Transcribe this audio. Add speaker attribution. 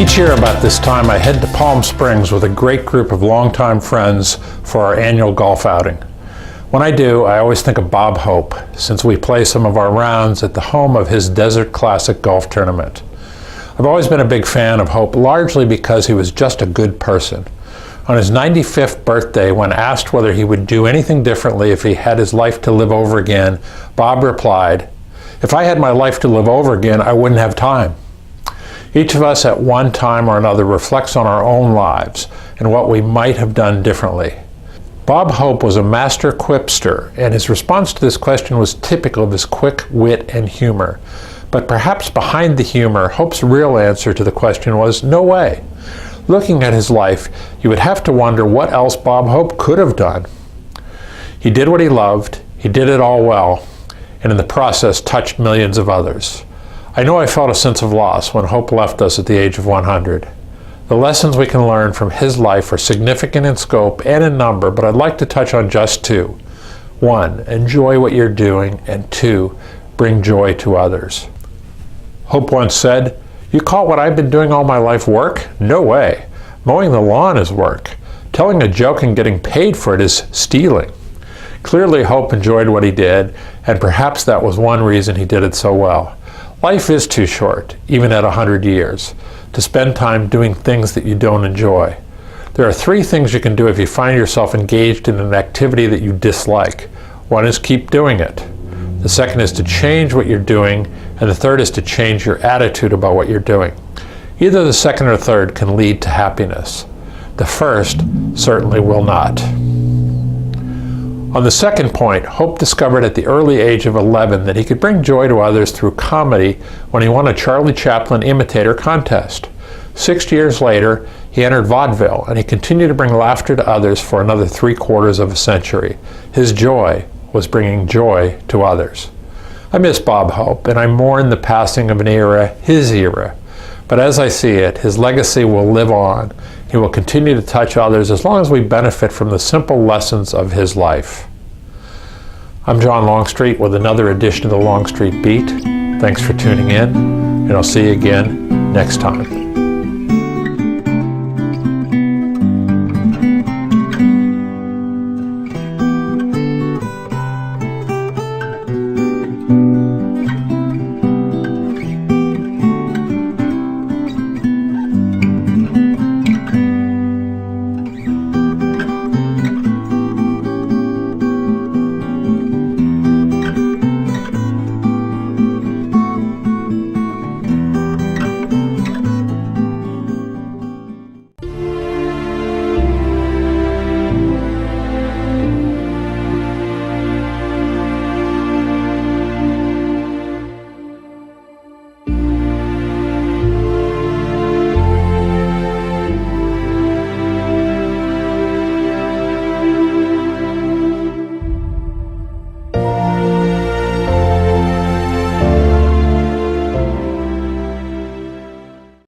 Speaker 1: Each year about this time, I head to Palm Springs with a great group of longtime friends for our annual golf outing. When I do, I always think of Bob Hope, since we play some of our rounds at the home of his Desert Classic golf tournament. I've always been a big fan of Hope, largely because he was just a good person. On his 95th birthday, when asked whether he would do anything differently if he had his life to live over again, Bob replied, "If I had my life to live over again, I wouldn't have time." Each of us at one time or another reflects on our own lives and what we might have done differently. Bob Hope was a master quipster, and his response to this question was typical of his quick wit and humor. But perhaps behind the humor, Hope's real answer to the question was, no way. Looking at his life, you would have to wonder what else Bob Hope could have done. He did what he loved, he did it all well, and in the process touched millions of others. I know I felt a sense of loss when Hope left us at the age of 100. The lessons we can learn from his life are significant in scope and in number, but I'd like to touch on just two. One, enjoy what you're doing, and two, bring joy to others. Hope once said, "You call what I've been doing all my life work? No way. Mowing the lawn is work. Telling a joke and getting paid for it is stealing." Clearly, Hope enjoyed what he did, and perhaps that was one reason he did it so well. Life is too short, even at 100 years, to spend time doing things that you don't enjoy. There are three things you can do if you find yourself engaged in an activity that you dislike. One is keep doing it. The second is to change what you're doing, and the third is to change your attitude about what you're doing. Either the second or third can lead to happiness. The first certainly will not. On the second point, Hope discovered at the early age of 11 that he could bring joy to others through comedy when he won a Charlie Chaplin imitator contest. 6 years later, he entered vaudeville, and he continued to bring laughter to others for another 3/4 of a century. His joy was bringing joy to others. I miss Bob Hope, and I mourn the passing of an era, his era. But as I see it, his legacy will live on. He will continue to touch others as long as we benefit from the simple lessons of his life. I'm John Longstreet with another edition of the Longstreet Beat. Thanks for tuning in, and I'll see you again next time.